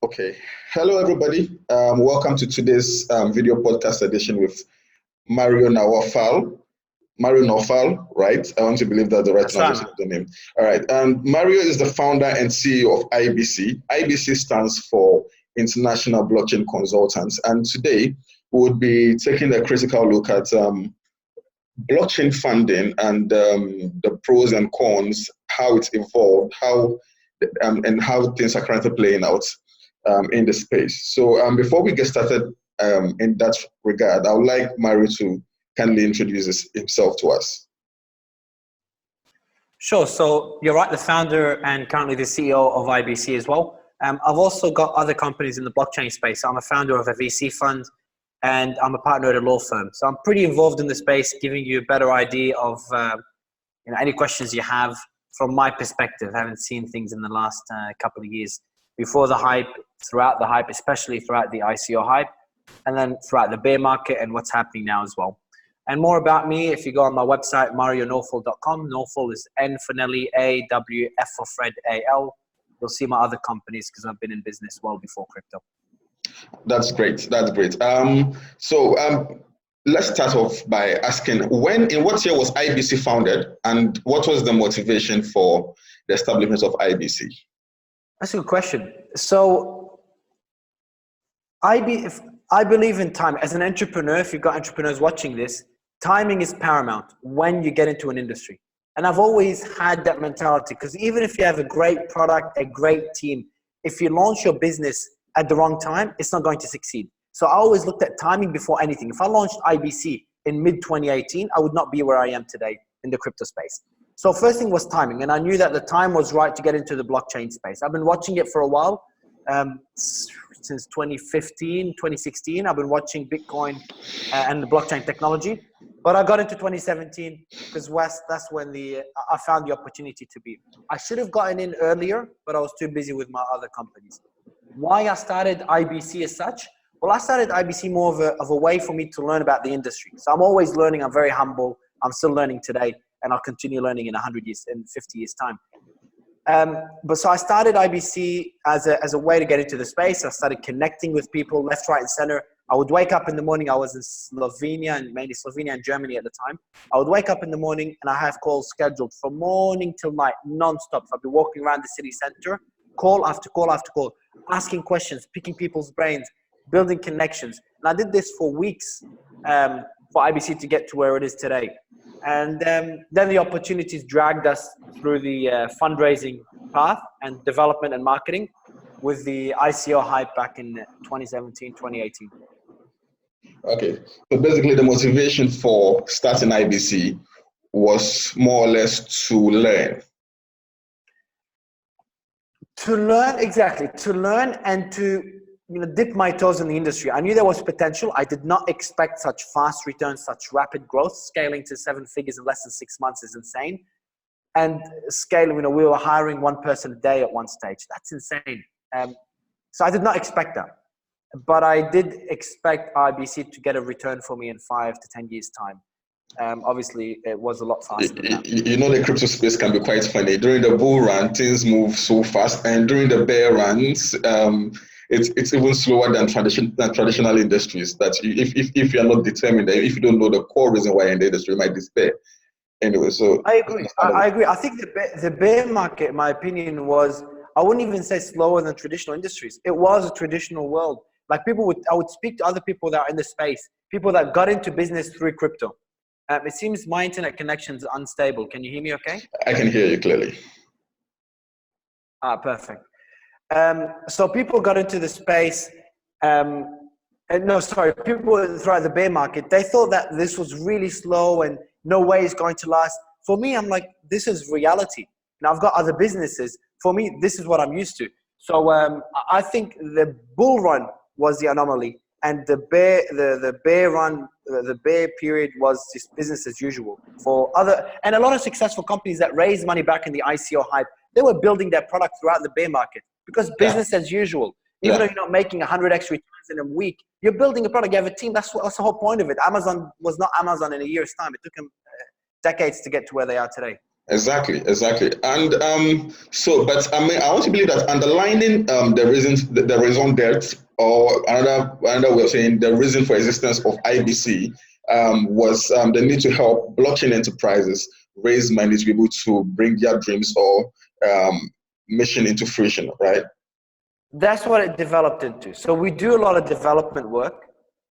Okay. Hello, everybody. Welcome to today's video podcast edition with Mario Nawfal. Mario Nawfal, right? I want to believe that's the right pronunciation of the name. All right. Mario is the founder and CEO of IBC. IBC stands for International Blockchain Consultants. And today we would be taking a critical look at blockchain funding and the pros and cons, how it's evolved, and how things are currently playing out in the space. So before we get started in that regard, I would like Mario to kindly introduce himself to us. Sure. So you're right, the founder and currently the CEO of IBC as well. I've also got other companies in the blockchain space. I'm a founder of a VC fund and I'm a partner at a law firm. So I'm pretty involved in the space, giving you a better idea of any questions you have from my perspective. I haven't seen things in the last couple of years, before the hype, throughout the hype, especially throughout the ICO hype, and then throughout the bear market and what's happening now as well. And more about me, if you go on my website, marionawfal.com. Nawfal is N for Nelly, A, W, F for Fred, A, L. You'll see my other companies because I've been in business well before crypto. That's great. That's great. Let's start off by asking, in what year was IBC founded, and what was the motivation for the establishment of IBC? That's a good question. So I believe in time. As an entrepreneur, if you've got entrepreneurs watching this, timing is paramount when you get into an industry. And I've always had that mentality, because even if you have a great product, a great team, if you launch your business at the wrong time, it's not going to succeed. So I always looked at timing before anything. If I launched IBC in mid-2018, I would not be where I am today in the crypto space. So first thing was timing. And I knew that the time was right to get into the blockchain space. I've been watching it for a while. Since 2015, 2016, I've been watching Bitcoin and the blockchain technology. But I got into 2017 because that's when I found the opportunity to be. I should have gotten in earlier, but I was too busy with my other companies. Why I started IBC as such? Well, I started IBC more of a way for me to learn about the industry. So I'm always learning. I'm very humble. I'm still learning today, and I'll continue learning in 100 years, in 50 years time. So I started IBC as a way to get into the space. I started connecting with people left, right, and center. I would wake up in the morning. I was in Slovenia, and mainly Slovenia and Germany at the time. I would wake up in the morning and I have calls scheduled from morning till night, non-stop. I'd be walking around the city center, call after call after call, asking questions, picking people's brains, building connections. And I did this for weeks for IBC to get to where it is today. And then the opportunities dragged us through the fundraising path and development and marketing with the ICO hype back in 2017, 2018. Okay, so basically the motivation for starting IBC was more or less to learn. To learn, exactly. To learn and to dip my toes in the industry. I knew there was potential. I did not expect such fast returns, such rapid growth. Scaling to 7 figures in less than 6 months is insane. And scaling, we were hiring one person a day at one stage. That's insane. So I did not expect that. But I did expect IBC to get a return for me in 5 to 10 years' time. Obviously, it was a lot faster than that. The crypto space can be quite funny. During the bull run, things move so fast. And during the bear runs, it's even slower than traditional industries. That if you are not determined, if you don't know the core reason why in the industry, you might despair. Anyway, so I agree. I agree. I think the bear market, in my opinion, I wouldn't even say slower than traditional industries. It was a traditional world. Like I would speak to other people that are in the space, people that got into business through crypto. It seems my internet connection is unstable. Can you hear me okay? I can hear you clearly. Perfect. So people got into the space. People throughout the bear market, they thought that this was really slow and no way it's going to last. For me, I'm like, this is reality. Now I've got other businesses. For me, this is what I'm used to. So I think the bull run was the anomaly, and the bear period was just business as usual for and a lot of successful companies that raised money back in the ICO hype. They were building their product throughout the bear market because business as usual. Even though you're not making 100x returns in a week, you're building a product. You have a team. That's the whole point of it. Amazon was not Amazon in a year's time. It took them decades to get to where they are today. Exactly. And but I mean, I want to believe that underlining the reason that, or another way of saying the reason for existence of IBC was the need to help blockchain enterprises raise money to be able to bring their dreams or mission into fruition, right? That's what it developed into. So we do a lot of development work,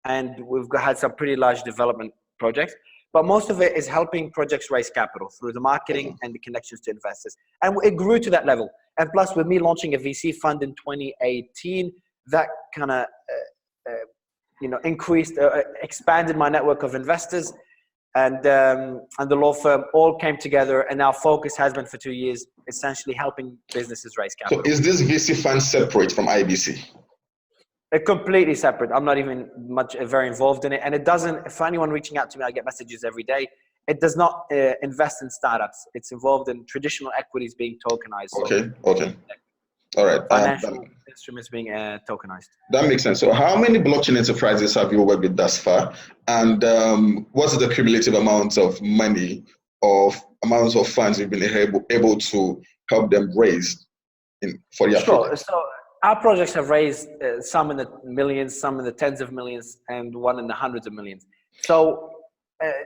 and had some pretty large development projects, but most of it is helping projects raise capital through the marketing and the connections to investors. And it grew to that level. And plus, with me launching a VC fund in 2018, that kind of expanded my network of investors, and the law firm all came together, and our focus has been for 2 years essentially helping businesses raise capital. So is this VC fund separate from IBC? Completely separate. I'm not even very involved in it, and it doesn't. For anyone reaching out to me, I get messages every day. It does not invest in startups. It's involved in traditional equities being tokenized. Okay. All right. Financial instruments being tokenized. That makes sense. So how many blockchain enterprises have you worked with thus far? And what's the cumulative amounts of money, amounts of funds you've been able to help them raise for their projects? So our projects have raised some in the millions, some in the tens of millions, and one in the hundreds of millions. So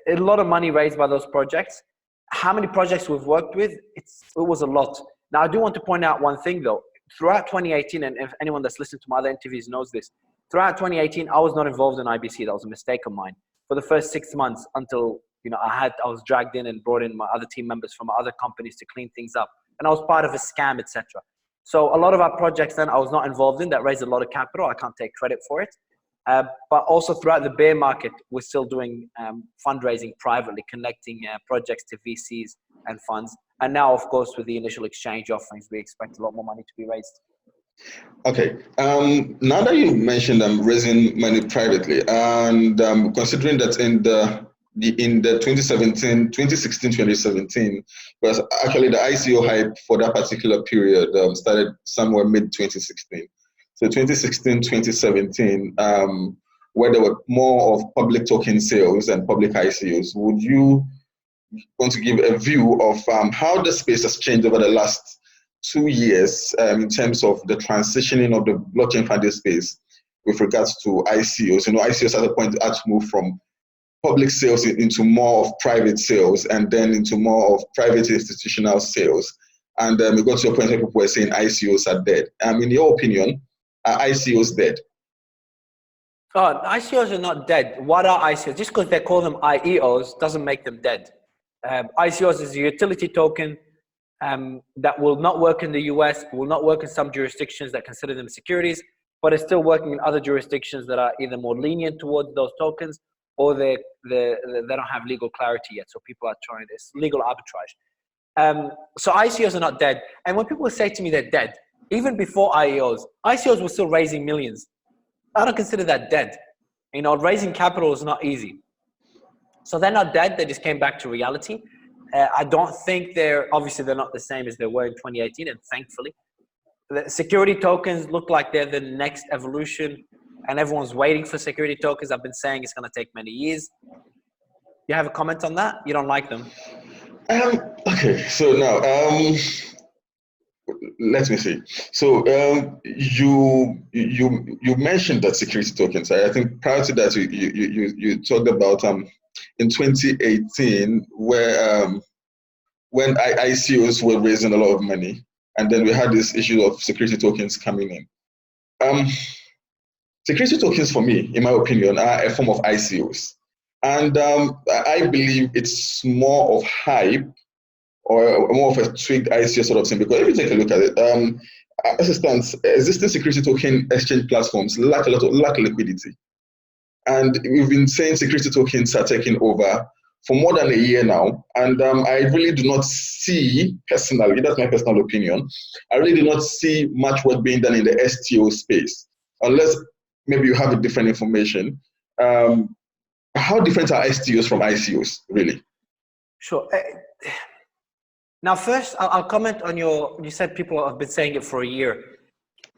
a lot of money raised by those projects. How many projects we've worked with? It was a lot. Now, I do want to point out one thing, though. Throughout 2018, and if anyone that's listened to my other interviews knows this, throughout 2018, I was not involved in IBC. That was a mistake of mine. For the first 6 months, until I was dragged in and brought in my other team members from my other companies to clean things up, and I was part of a scam, etc. So a lot of our projects then I was not involved in that raised a lot of capital. I can't take credit for it. But also throughout the bear market, we're still doing fundraising privately, connecting projects to VCs and funds. And now, of course, with the initial exchange offerings, we expect a lot more money to be raised. Okay. Now that you mentioned raising money privately, and considering that in the 2016-2017, because actually the ICO hype for that particular period started somewhere mid-2016. So 2016-2017, where there were more of public token sales and public ICOs, would you want to give a view of how the space has changed over the last 2 years in terms of the transitioning of the blockchain funding space with regards to ICOs? ICOs at a point had to move from public sales into more of private sales, and then into more of private institutional sales. And we got to a point where people were saying ICOs are dead. In your opinion, are ICOs dead? Oh, ICOs are not dead. What are ICOs? Just because they call them IEOs doesn't make them dead. ICOs is a utility token that will not work in the US, will not work in some jurisdictions that consider them securities, but it's still working in other jurisdictions that are either more lenient towards those tokens, or they don't have legal clarity yet. So people are trying this legal arbitrage. So ICOs are not dead. And when people say to me they're dead, even before ICOs were still raising millions. I don't consider that dead. Raising capital is not easy. So they're not dead. They just came back to reality. I don't think they're not the same as they were in 2018, and thankfully. The security tokens look like they're the next evolution, and everyone's waiting for security tokens. I've been saying it's going to take many years. You have a comment on that? You don't like them? Okay, so now let me see. So you mentioned that security tokens. I think prior to that, you talked about in 2018 where when ICOs were raising a lot of money, and then we had this issue of security tokens coming in. Security tokens, for me, in my opinion, are a form of ICOs, and I believe it's more of hype, or more of a tweaked ICO sort of thing. Because if you take a look at it, as it stands, existing security token exchange platforms lack liquidity. And we've been saying security tokens are taking over for more than a year now. And I really do not see, personally, that's my personal opinion, I really do not see much work being done in the STO space, unless maybe you have a different information. How different are STOs from ICOs, really? Sure. Now, first, I'll comment on you said people have been saying it for a year.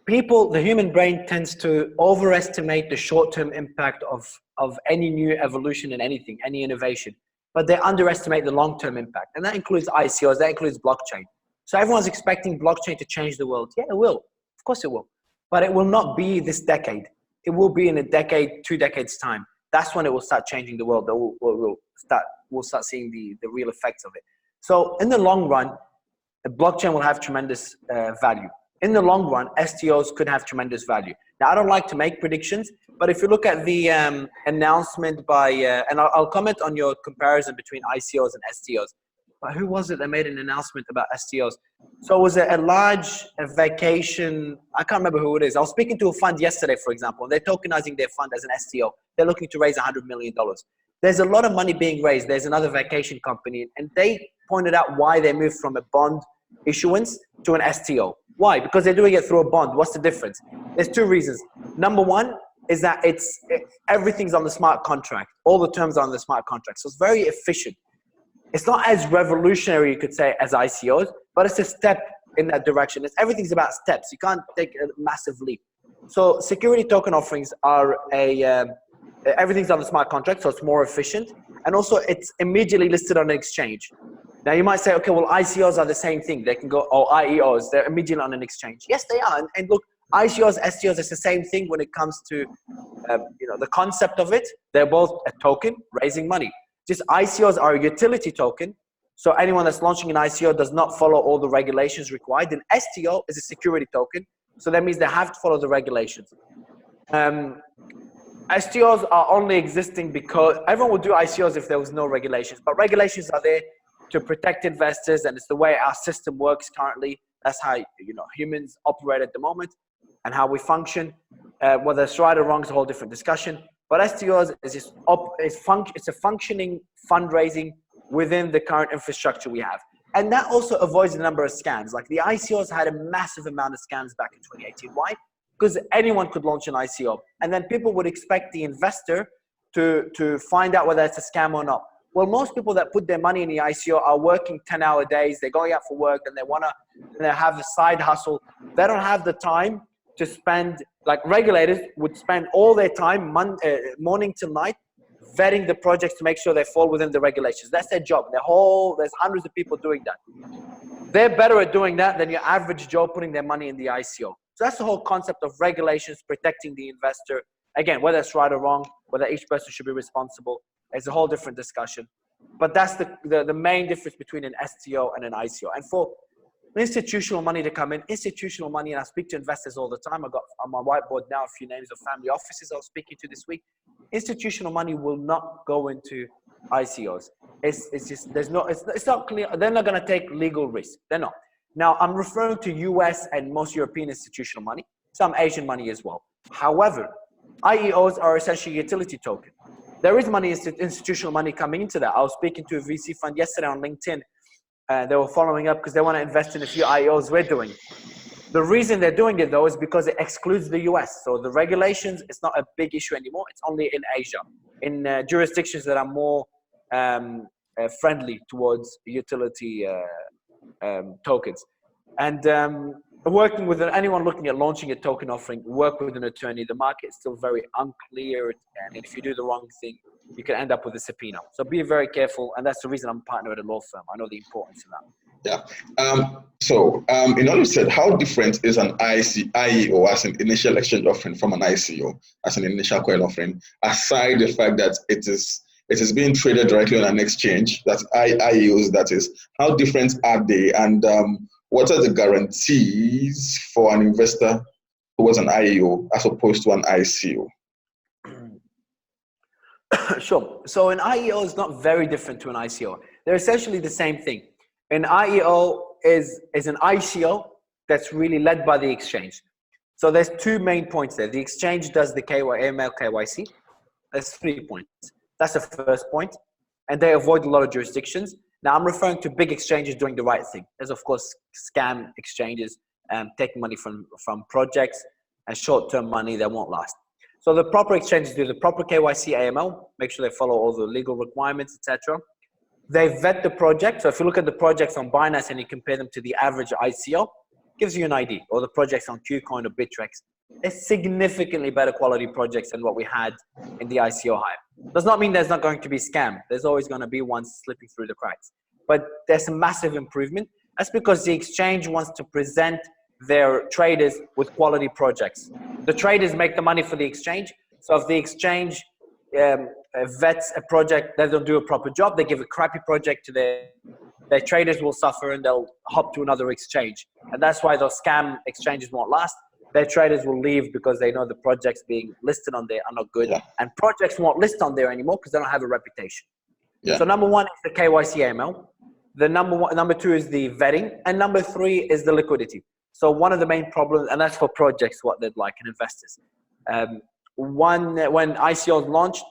The human brain tends to overestimate the short-term impact of any new evolution in anything, any innovation. but they underestimate the long-term impact. And that includes ICOs, that includes blockchain. So everyone's expecting blockchain to change the world. Yeah, it will. Of course it will. But it will not be this decade. It will be in a decade, 2 decades time. That's when it will start changing the world. We'll start seeing the real effects of it. So in the long run, the blockchain will have tremendous value. In the long run, STOs could have tremendous value. Now, I don't like to make predictions, but if you look at the announcement by, and I'll comment on your comparison between ICOs and STOs. But who was it that made an announcement about STOs? So it was a large vacation, I can't remember who it is. I was speaking to a fund yesterday, for example, and they're tokenizing their fund as an STO. They're looking to raise $100 million. There's a lot of money being raised. There's another vacation company, and they pointed out why they moved from a bond issuance to an STO. Why? Because they're doing it through a bond. What's the difference? There's 2 reasons. Number one is that everything's on the smart contract. All the terms are on the smart contract. So it's very efficient. It's not as revolutionary, you could say, as ICOs, but it's a step in that direction. Everything's about steps. You can't take a massive leap. So security token offerings are everything's on the smart contract, so it's more efficient. And also it's immediately listed on an exchange. Now you might say, okay, well, ICOs are the same thing. They can go, or IEOs, they're immediately on an exchange. Yes, they are. And look, ICOs, STOs, it's the same thing when it comes to the concept of it. They're both a token raising money. Just ICOs are a utility token. So anyone that's launching an ICO does not follow all the regulations required. An STO is a security token. So that means they have to follow the regulations. STOs are only existing because everyone would do ICOs if there was no regulations, but regulations are there to protect investors, and it's the way our system works currently. That's how humans operate at the moment and how we function. Whether it's right or wrong is a whole different discussion. But STOs is just it's a functioning fundraising within the current infrastructure we have. And that also avoids a number of scams. Like the ICOs had a massive amount of scams back in 2018. Why? Because anyone could launch an ICO. And then people would expect the investor to find out whether it's a scam or not. Well, most people that put their money in the ICO are working 10-hour days. They're going out for work and they have a side hustle. They don't have the time to spend, like regulators would spend all their time morning till night vetting the projects to make sure they fall within the regulations. That's their job. There's hundreds of people doing that. They're better at doing that than your average Joe putting their money in the ICO. So that's the whole concept of regulations protecting the investor. Again, whether it's right or wrong, whether each person should be responsible, it's a whole different discussion. But that's the main difference between an STO and an ICO. And for institutional money to come in, institutional money, and I speak to investors all the time. I got on my whiteboard now a few names of family offices I was speaking to this week. Institutional money will not go into ICOs. It's just, it's not clear. They're not going to take legal risk. They're not. Now, I'm referring to US and most European institutional money, some Asian money as well. However, IEOs are essentially a utility token. There is money, institutional money coming into that. I was speaking to a VC fund yesterday on LinkedIn. They were following up because they want to invest in a few IEOs we're doing. The reason they're doing it, though, is because it excludes the US. So the regulations, it's not a big issue anymore. It's only in Asia, in jurisdictions that are more friendly towards utility tokens. And working with anyone looking at launching a token offering, work with an attorney. The market is still very unclear, and if you do the wrong thing, you can end up with a subpoena. So be very careful, and that's the reason I'm a partner at a law firm. I know the importance of that. Yeah. In all you said, how different is an IEO as an initial exchange offering from an ICO as an initial coin offering, aside the fact that it is being traded directly on an exchange, that's IEOs, that is. How different are they, and what are the guarantees for an investor towards an IEO as opposed to an ICO? Sure. So an IEO is not very different to an ICO. They're essentially the same thing. An IEO is an ICO that's really led by the exchange. So there's 2 main points there. The exchange does the AML KYC. There's 3 points. That's the first point. And they avoid a lot of jurisdictions. Now, I'm referring to big exchanges doing the right thing. There's, of course, scam exchanges taking money from projects and short-term money that won't last. So the proper exchanges do the proper KYC AML, make sure they follow all the legal requirements, etc. They vet the project. So if you look at the projects on Binance and you compare them to the average ICO, gives you an idea. Or the projects on Qcoin or Bittrex, they're significantly better quality projects than what we had in the ICO hype. Does not mean there's not going to be scam. There's always going to be one slipping through the cracks. But there's a massive improvement. That's because the exchange wants to present their traders with quality projects. The traders make the money for the exchange. So if the exchange vets a project that don't do a proper job, they give a crappy project to their traders will suffer and they'll hop to another exchange. And that's why those scam exchanges won't last. Their traders will leave because they know the projects being listed on there are not good. Yeah. And projects won't list on there anymore because they don't have a reputation. Yeah. So number one is the KYC AML. The number two is the vetting. And number three is the liquidity. So one of the main problems, and that's for projects, what they'd like, and investors. When ICOs launched,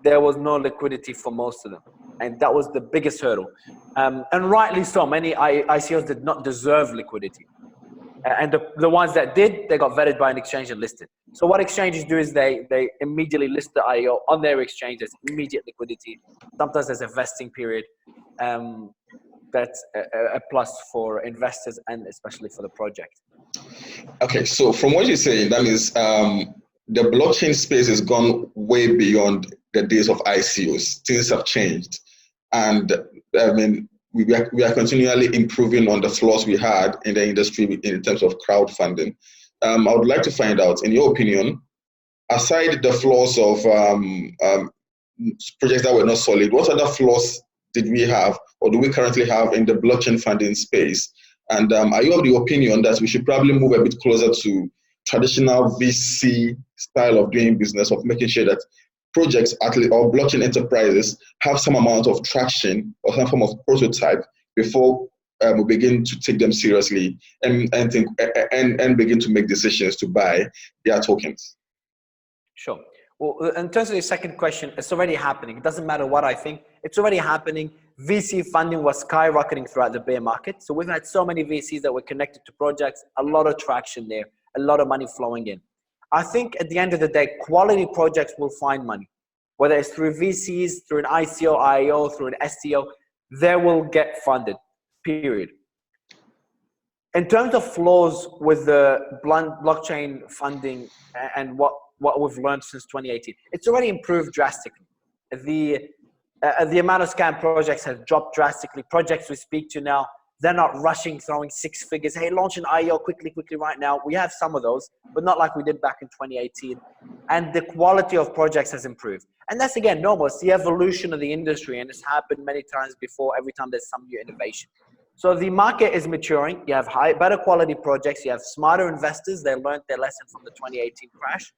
there was no liquidity for most of them. And that was the biggest hurdle. And rightly so, many ICOs did not deserve liquidity. And the ones that did, they got vetted by an exchange and listed. So what exchanges do is they immediately list the IO on their exchange. There's immediate liquidity. Sometimes there's a vesting period. That's a plus for investors and especially for the project. Okay, so from what you're saying, that means the blockchain space has gone way beyond the days of ICOs. Things have changed. And I mean, we are continually improving on the flaws we had in the industry in terms of crowdfunding. I would like to find out, in your opinion, aside the flaws of projects that were not solid, what other flaws did we have or do we currently have in the blockchain funding space? And are you of the opinion that we should probably move a bit closer to traditional VC style of doing business, of making sure that projects or blockchain enterprises have some amount of traction or some form of prototype before we begin to take them seriously and begin to make decisions to buy their tokens? Sure. Well, in terms of the second question, it's already happening. It doesn't matter what I think. It's already happening. VC funding was skyrocketing throughout the bear market. So we've had so many VCs that were connected to projects, a lot of traction there, a lot of money flowing in. I think at the end of the day, quality projects will find money. Whether it's through VCs, through an ICO, IO, through an STO, they will get funded, period. In terms of flaws with the blockchain funding and what we've learned since 2018, it's already improved drastically. The amount of scam projects has dropped drastically. Projects we speak to now, they're not rushing, throwing six figures. Hey, launch an IO quickly right now. We have some of those, but not like we did back in 2018. And the quality of projects has improved. And that's, again, normal. It's the evolution of the industry, and it's happened many times before, every time there's some new innovation. So the market is maturing. You have better quality projects. You have smarter investors. They learned their lesson from the 2018 crash.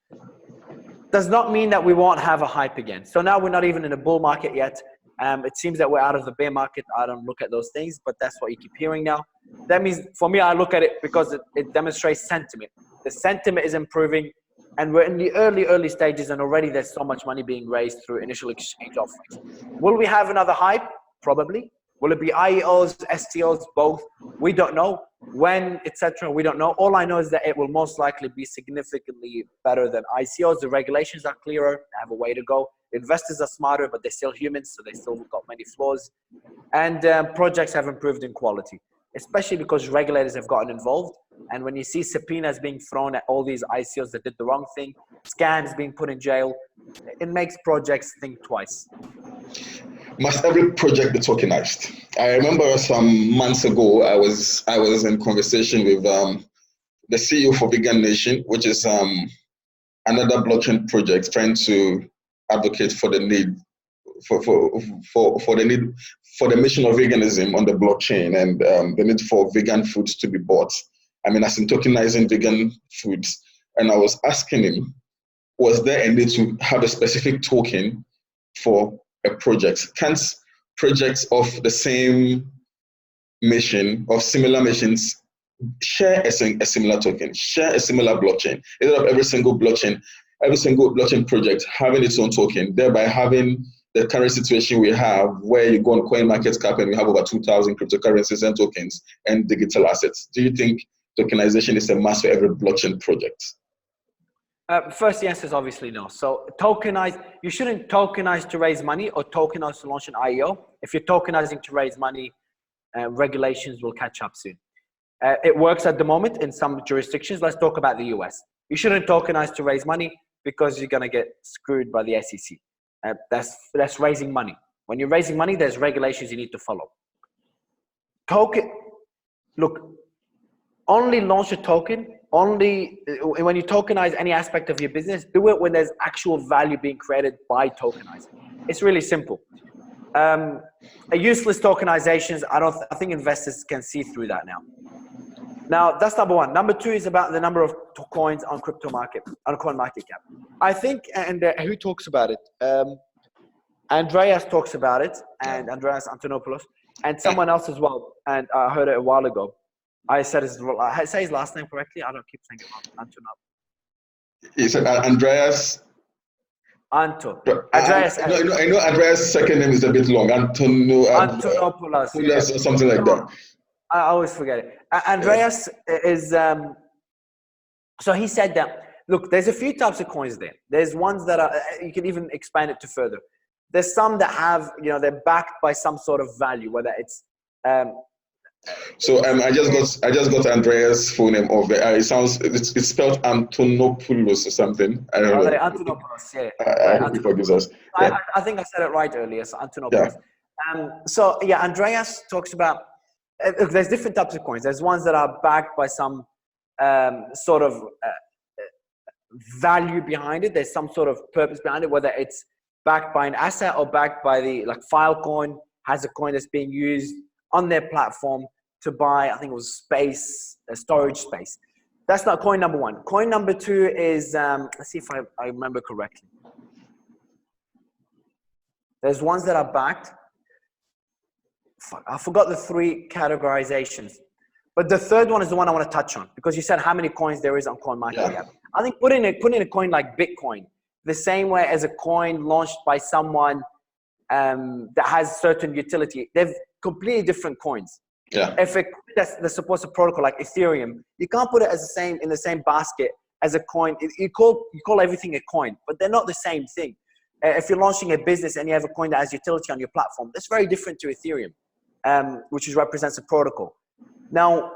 Does not mean that we won't have a hype again. So now we're not even in a bull market yet. It seems that we're out of the bear market. I don't look at those things, but that's what you keep hearing now. That means, for me, I look at it because it demonstrates sentiment. The sentiment is improving, and we're in the early stages, and already there's so much money being raised through initial exchange offerings. Will we have another hype? Probably. Will it be IEOs, STOs, both? We don't know. When, etc., we don't know. All I know is that it will most likely be significantly better than ICOs. The regulations are clearer. They have a way to go. Investors are smarter, but they're still humans, so they still got many flaws. And projects have improved in quality, especially because regulators have gotten involved. And when you see subpoenas being thrown at all these ICOs that did the wrong thing, scams being put in jail, it makes projects think twice. Must every project be tokenized? I remember some months ago, I was in conversation with the CEO for Vegan Nation, which is another blockchain project trying to advocate for the need for the mission of veganism on the blockchain and the need for vegan foods to be bought. I mean, as in tokenizing vegan foods. And I was asking him, was there a need to have a specific token for a project? Can't projects of the same mission, of similar missions, share a similar token, share a similar blockchain, instead of every single blockchain project having its own token, thereby having the current situation we have where you go on CoinMarketCap and we have over 2,000 cryptocurrencies and tokens and digital assets? Do you think tokenization is a must for every blockchain project? First, the answer is obviously no. So you shouldn't tokenize to raise money or tokenize to launch an IEO. If you're tokenizing to raise money, regulations will catch up soon. It works at the moment in some jurisdictions. Let's talk about the US. You shouldn't tokenize to raise money because you're going to get screwed by the SEC. That's raising money. When you're raising money, there's regulations you need to follow. Only launch a token, only when you tokenize any aspect of your business, do it when there's actual value being created by tokenizing. It's really simple. Useless tokenizations, I think investors can see through that now. Now, that's number one. Number two is about the number of coins on crypto market, on coin market cap. I think, and who talks about it? Andreas talks about it, and Andreas Antonopoulos, and someone else as well. And I heard it a while ago. I say his last name correctly. I don't keep saying it wrong. Antonopoulos. Is it Andreas? Andreas. I know Andreas' second name is a bit long. Antonopoulos. Or something like that. I always forget it. Andreas is, so he said that, look, there's a few types of coins there. There's ones that are, you can even expand it to further. There's some that have, they're backed by some sort of value, whether it's, so I just got Andreas' full name over. It's spelled Antonopoulos or something. I don't know. Antonopoulos, yeah. I hope he forgives us. Yeah. I think I said it right earlier. So Antonopoulos. Yeah. Andreas talks about. There's different types of coins. There's ones that are backed by some sort of value behind it. There's some sort of purpose behind it, whether it's backed by an asset or backed by Filecoin has a coin that's being used on their platform to buy, I think it was storage space. That's not coin number one. Coin number two is, let's see if I remember correctly. There's ones that are backed. I forgot the three categorizations. But the third one is the one I want to touch on because you said how many coins there is on CoinMarketCap. I think putting a coin like Bitcoin, the same way as a coin launched by someone that has certain utility, they've completely different coins. Yeah. If that's supposed to protocol like Ethereum, you can't put it as in the same basket as a coin. You call everything a coin, but they're not the same thing. If you're launching a business and you have a coin that has utility on your platform, that's very different to Ethereum, which represents a protocol. Now,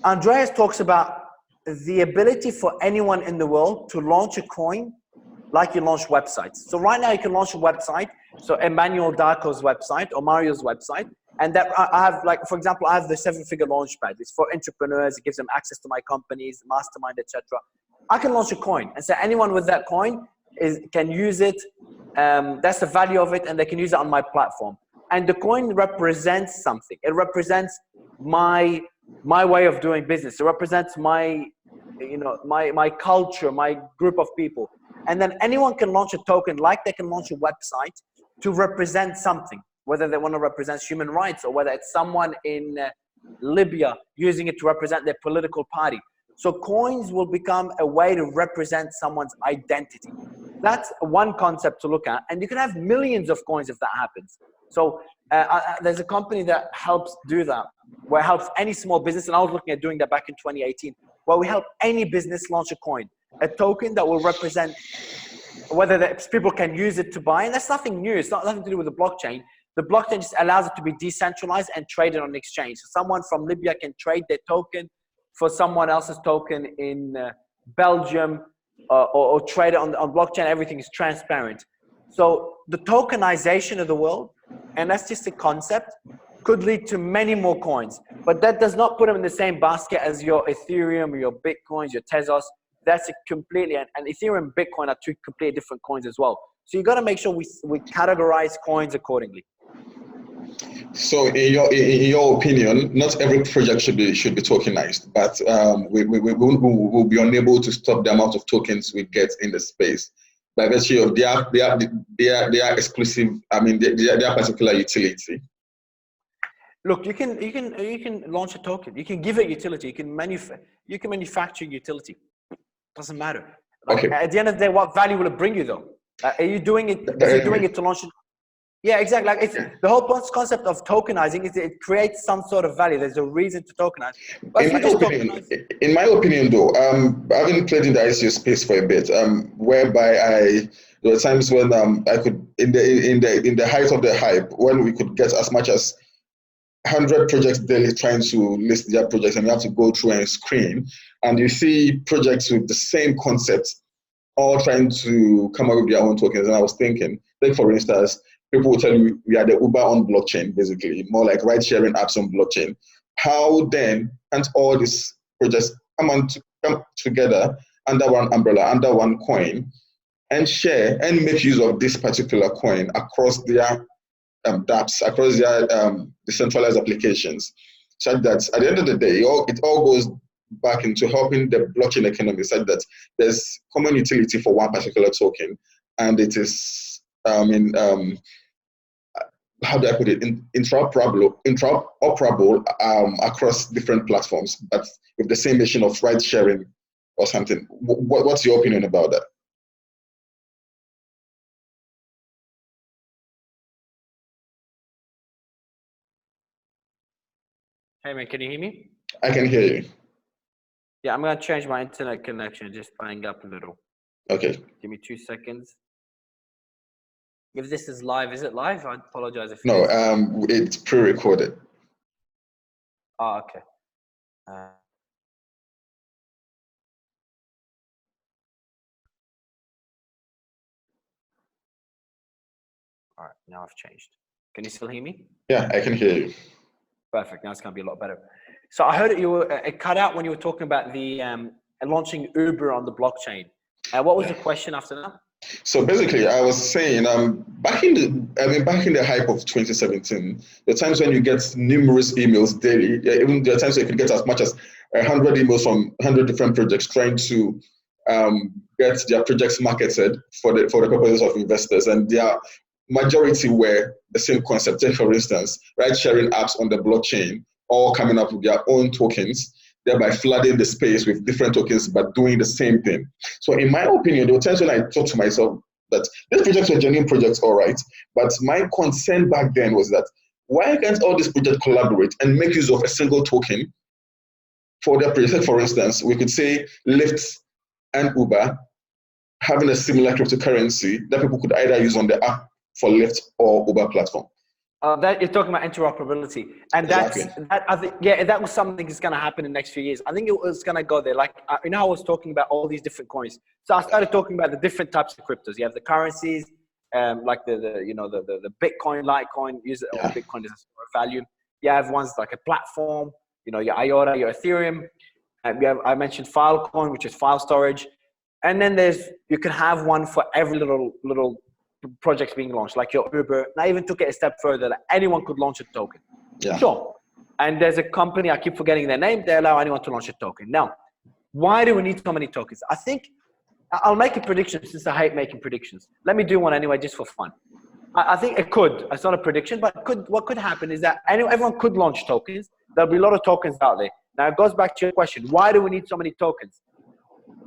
Andreas talks about the ability for anyone in the world to launch a coin like you launch websites. So right now you can launch a website. So Emmanuel Darko's website or Mario's website. And that I have, for example, I have the 7-figure launchpad. It's for entrepreneurs. It gives them access to my companies, mastermind, etc. I can launch a coin and say anyone with that coin can use it. That's the value of it, and they can use it on my platform. And the coin represents something. It represents my way of doing business. It represents my culture, my group of people. And then anyone can launch a token like they can launch a website to represent something, whether they want to represent human rights or whether it's someone in Libya using it to represent their political party. So coins will become a way to represent someone's identity. That's one concept to look at. And you can have millions of coins if that happens. So there's a company that helps do that, where it helps any small business. And I was looking at doing that back in 2018, where we help any business launch a coin, a token that will represent whether people can use it to buy. And that's nothing new. It's nothing to do with the blockchain. The blockchain just allows it to be decentralized and traded on exchange. So someone from Libya can trade their token for someone else's token in Belgium or trade it on blockchain. Everything is transparent. So the tokenization of the world, and that's just a concept, could lead to many more coins. But that does not put them in the same basket as your Ethereum, your Bitcoins, your Tezos. That's a completely, and Ethereum and Bitcoin are two completely different coins as well. So you got to make sure we categorize coins accordingly. So in your opinion, not every project should be tokenized, but we will be unable to stop the amount of tokens we get in the space by virtue of their exclusive, their particular utility. Look, you can launch a token. You can give it utility. You can manufacture utility. Doesn't matter. Okay. At the end of the day, what value will it bring you though? Are you doing it? Is it doing it to launch it? Yeah, exactly. It's the whole concept of tokenizing is it creates some sort of value. There's a reason to tokenize. But in my opinion, though, having played in the ICO space for a bit, whereby there were times when I could in the height of the hype when we could get as much as 100 projects daily trying to list their projects, and you have to go through and screen, and you see projects with the same concept all trying to come up with their own tokens. And I was thinking, like for instance, people will tell you we are the Uber on blockchain, basically, more like ride-sharing apps on blockchain. How then can't all these projects come together under one umbrella, under one coin, and share and make use of this particular coin across their dApps, across their decentralized applications, such that at the end of the day, it all goes back into helping the blockchain economy, such that there's common utility for one particular token, and it is, how do I put it, interoperable across different platforms, but with the same mission of ride sharing or something. What's your opinion about that? Hey man, can you hear me? I can hear you. Yeah, I'm gonna change my internet connection, just bang up a little. Okay. Give me 2 seconds. If this is live, is it live? I apologize if no, it's pre-recorded. Oh, okay. All right, now I've changed. Can you still hear me? Yeah, I can hear you. Perfect. Now it's gonna be a lot better. So I heard you were it cut out when you were talking about the launching Uber on the blockchain. What was the question after that? So basically, I was saying, back in the hype of 2017, the times when you get numerous emails daily, even there are times you can get as much as 100 emails from 100 different projects trying to get their projects marketed for the purposes of investors, and their majority were the same concept. Take for instance, ride-sharing apps on the blockchain, all coming up with their own tokens, thereby flooding the space with different tokens, but doing the same thing. So in my opinion, there were times when I thought to myself that these projects were genuine projects, all right, but my concern back then was that why can't all these projects collaborate and make use of a single token for their project? For instance, we could say Lyft and Uber having a similar cryptocurrency that people could either use on the app for Lyft or Uber platform. That you're talking about interoperability, and Exactly. that I think, yeah, that was something that's going to happen in the next few years. I think it was going to go there. Like I was talking about all these different coins, so I started talking about the different types of cryptos. You have the currencies, like the Bitcoin, Litecoin, use it, or Bitcoin as a store of value. You have ones like a platform, your IOTA, your Ethereum. I mentioned Filecoin, which is file storage, and then you can have one for every little projects being launched, like your Uber. And I even took it a step further that anyone could launch a token. Yeah. Sure. And there's a company, I keep forgetting their name, they allow anyone to launch a token. Now, why do we need so many tokens? I think I'll make a prediction, since I hate making predictions. Let me do one anyway, just for fun. I think it could. It's not a prediction, but what could happen is that everyone could launch tokens. There'll be a lot of tokens out there. Now, it goes back to your question. Why do we need so many tokens?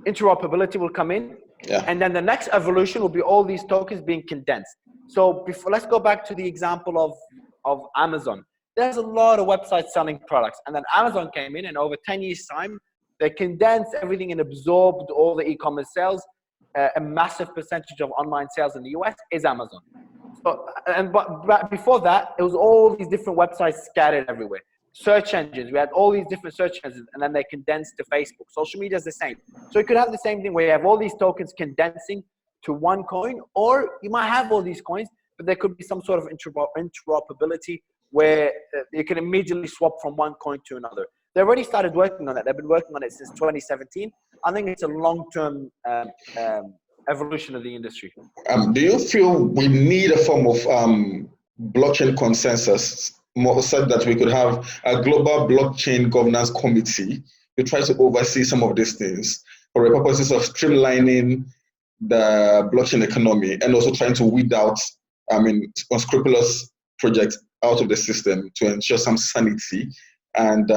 Interoperability will come in. Yeah. And then the next evolution will be all these tokens being condensed. So let's go back to the example of Amazon. There's a lot of websites selling products, and then Amazon came in, and over 10 years time, they condensed everything and absorbed all the e-commerce sales. A massive percentage of online sales in the US is Amazon. So, but before that, it was all these different websites scattered everywhere. Search engines, we had all these different search engines, and then they condensed to Facebook. Social media is the same. So you could have the same thing where you have all these tokens condensing to one coin, or you might have all these coins, but there could be some sort of interoperability where you can immediately swap from one coin to another. They already started working on that. They've been working on it since 2017. I think it's a long-term evolution of the industry. Do you feel we need a form of blockchain consensus, more so that we could have a global blockchain governance committee to try to oversee some of these things for the purposes of streamlining the blockchain economy and also trying to weed out, unscrupulous projects out of the system to ensure some sanity and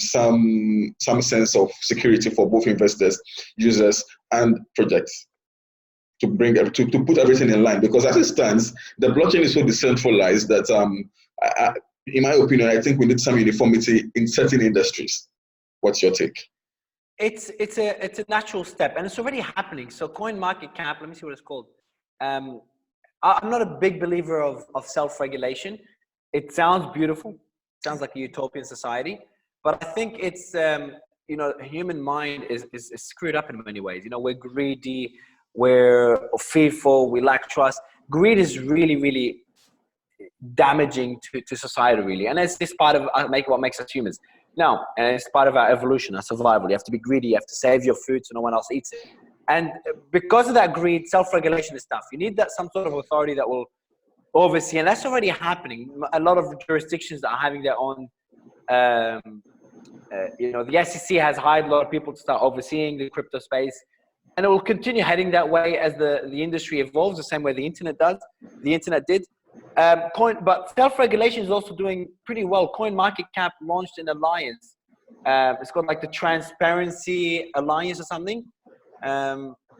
some sense of security for both investors, users, and projects, to put everything in line? Because as it stands, the blockchain is so decentralized that in my opinion, I think we need some uniformity in certain industries. What's your take? It's a natural step, and it's already happening. So CoinMarketCap, let me see what it's called. I'm not a big believer of self-regulation. It sounds beautiful, sounds like a utopian society, but I think it's, human mind is screwed up in many ways. We're greedy, we're fearful, we lack trust. Greed is really, really damaging to society, really. And it's part of what makes us humans. Now, and it's part of our evolution, our survival. You have to be greedy, you have to save your food so no one else eats it. And because of that greed, self-regulation is tough. You need some sort of authority that will oversee, and that's already happening. A lot of jurisdictions are having their own, the SEC has hired a lot of people to start overseeing the crypto space, and it will continue heading that way as the industry evolves, the same way the internet did. But self-regulation is also doing pretty well. CoinMarketCap launched an alliance. It's called like the Transparency Alliance or something.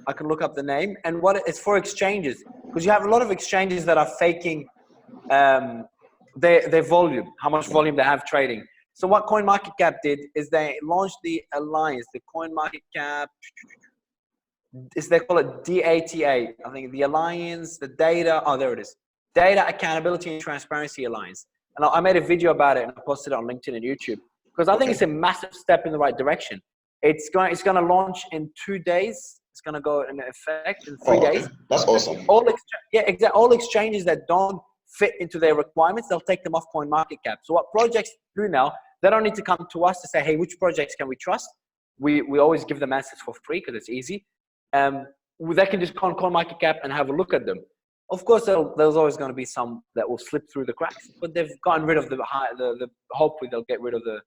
I can look up the name. And it's for exchanges, because you have a lot of exchanges that are faking their volume, how much volume they have trading. So what CoinMarketCap did is they launched the alliance, the CoinMarketCap. They call it DATA. I think the alliance, the data. Oh, there it is. Data Accountability and Transparency Alliance. And I made a video about it and I posted it on LinkedIn and YouTube, because I think it's a massive step in the right direction. It's going to launch in 2 days. It's going to go in effect in 3 days. That's awesome. All exchanges that don't fit into their requirements, they'll take them off CoinMarketCap. So what projects do now, they don't need to come to us to say, hey, which projects can we trust? We always give them answers for free because it's easy. They can just go on CoinMarketCap and have a look at them. Of course, there's always going to be some that will slip through the cracks, but they've gotten rid of hopefully they'll get rid of the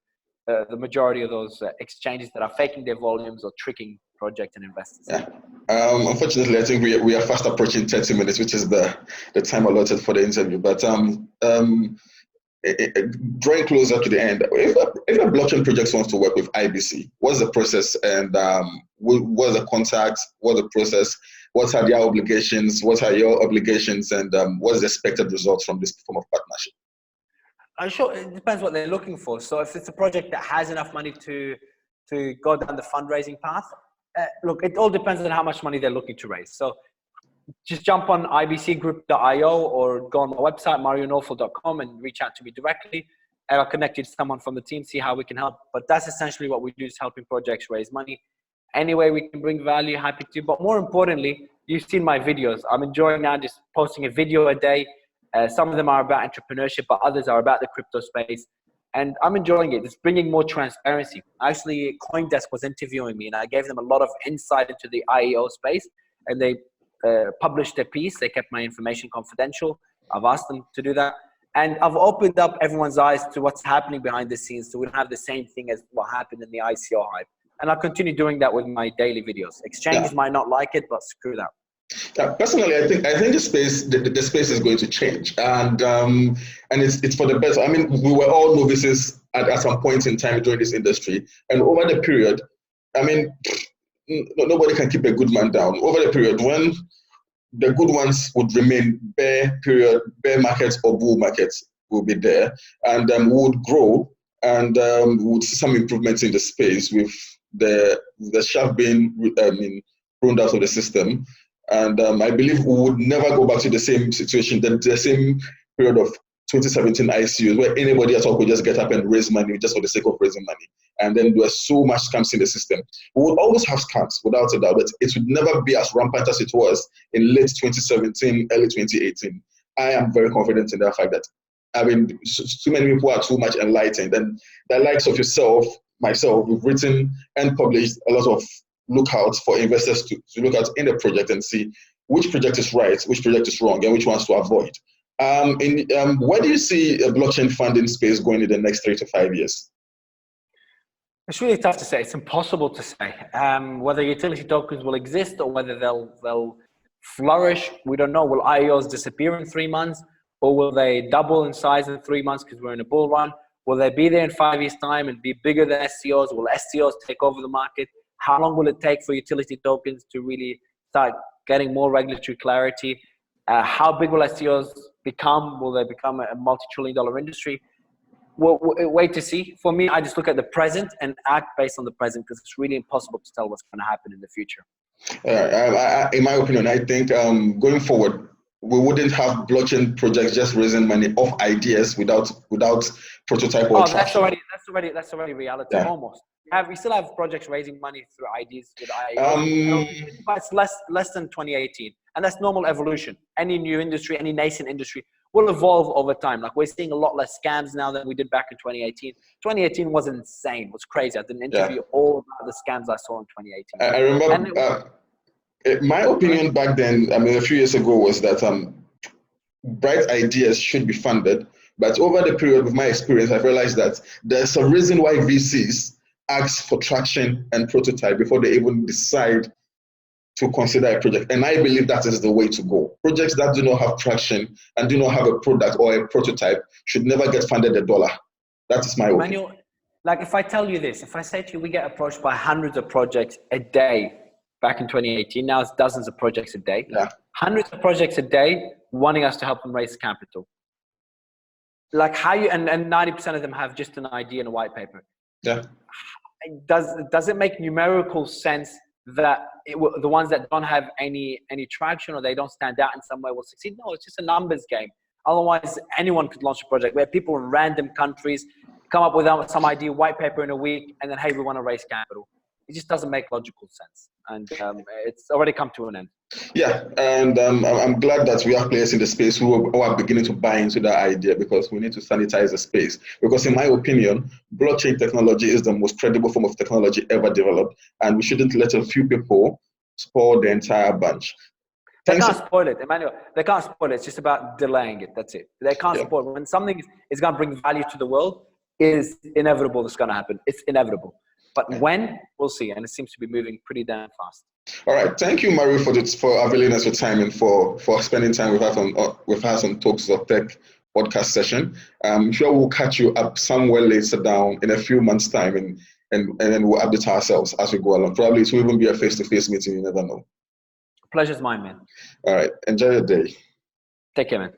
majority of those exchanges that are faking their volumes or tricking projects and investors. Yeah. Unfortunately, I think we are fast approaching 30 minutes, which is the time allotted for the interview. But drawing closer to the end, if a blockchain project wants to work with IBC, what's the process, and what's the contact, what's the process, what are their obligations, what are your obligations, and what's the expected results from this form of partnership? Sure, it depends what they're looking for. So if it's a project that has enough money to go down the fundraising path, look, it all depends on how much money they're looking to raise. So just jump on ibcgroup.io or go on my website, marionawfal.com, and reach out to me directly. And I'll connect you to someone from the team, see how we can help. But that's essentially what we do, is helping projects raise money. Any way we can bring value, happy to. But more importantly, you've seen my videos. I'm enjoying now just posting a video a day. Some of them are about entrepreneurship, but others are about the crypto space. And I'm enjoying it. It's bringing more transparency. Actually, CoinDesk was interviewing me, and I gave them a lot of insight into the IEO space. And they published a piece. They kept my information confidential. I've asked them to do that. And I've opened up everyone's eyes to what's happening behind the scenes, so we don't have the same thing as what happened in the ICO hype. And I'll continue doing that with my daily videos. Exchanges might not like it, but screw that. Personally, I think the space is going to change, and it's for the better. I mean, we were all novices at some point in time during this industry, and over the period, I mean, nobody can keep a good man down. Over the period, when the good ones would remain, bear markets or bull markets will be there, and we would grow, and we would see some improvements in the space with the shaft being thrown out of the system. And I believe we would never go back to the same situation, the same period of 2017 ICUs, where anybody at all could just get up and raise money just for the sake of raising money. And then there were so much scams in the system. We would always have scams, without a doubt, but it would never be as rampant as it was in late 2017, early 2018. I am very confident in that fact that, I mean, too many people are too much enlightened. And the likes of yourself, myself, we've written and published a lot of lookouts for investors to look at in the project and see which project is right, which project is wrong, and which ones to avoid. Where do you see a blockchain funding space going in the next 3 to 5 years? It's really tough to say. It's impossible to say. Whether utility tokens will exist or whether they'll flourish, we don't know. Will IEOs disappear in 3 months, or will they double in size in 3 months because we're in a bull run? Will they be there in 5 years' time and be bigger than SCOs? Will SCOs take over the market? How long will it take for utility tokens to really start getting more regulatory clarity? How big will SCOs become? Will they become a multi-trillion-dollar industry? We'll wait to see. For me, I just look at the present and act based on the present, because it's really impossible to tell what's going to happen in the future. In my opinion, I think going forward, we wouldn't have blockchain projects just raising money off ideas without prototype or traction. That's already reality. Yeah. Almost. We still have projects raising money through ideas with IEOs. But it's less than 2018, and that's normal evolution. Any new industry, any nascent industry will evolve over time. Like we're seeing a lot less scams now than we did back in 2018. 2018 was insane. It was crazy. I did an interview all about the scams I saw in 2018. I remember. My opinion back then, I mean, a few years ago, was that bright ideas should be funded. But over the period of my experience, I've realized that there's a reason why VCs ask for traction and prototype before they even decide to consider a project. And I believe that is the way to go. Projects that do not have traction and do not have a product or a prototype should never get funded $1. That is my opinion. Like if I tell you this, if I say to you, we get approached by hundreds of projects a day back in 2018, now it's dozens of projects a day. Yeah. Hundreds of projects a day wanting us to help them raise capital. Like how you, and 90% of them have just an idea and a white paper. Yeah. Does it make numerical sense that the ones that don't have any traction or they don't stand out in some way will succeed? No, it's just a numbers game. Otherwise, anyone could launch a project where people in random countries come up with some idea, white paper in a week, and then, hey, we want to raise capital. It just doesn't make logical sense. And it's already come to an end. Yeah, and I'm glad that we have players in the space who are beginning to buy into that idea, because we need to sanitize the space. Because in my opinion, blockchain technology is the most credible form of technology ever developed, and we shouldn't let a few people spoil the entire bunch. They can't spoil it, Emmanuel. They can't spoil it. It's just about delaying it. That's it. They can't spoil it. When something is going to bring value to the world, it is inevitable it's going to happen. It's inevitable. But when, we'll see. And it seems to be moving pretty damn fast. All right. Thank you, Mario, for availing us your time and for spending time with us on Talks of Tech podcast session. I'm sure we'll catch you up somewhere later down in a few months' time, and then we'll update ourselves as we go along. Probably it will even be a face-to-face meeting. You never know. Pleasure's mine, man. All right. Enjoy your day. Take care, man.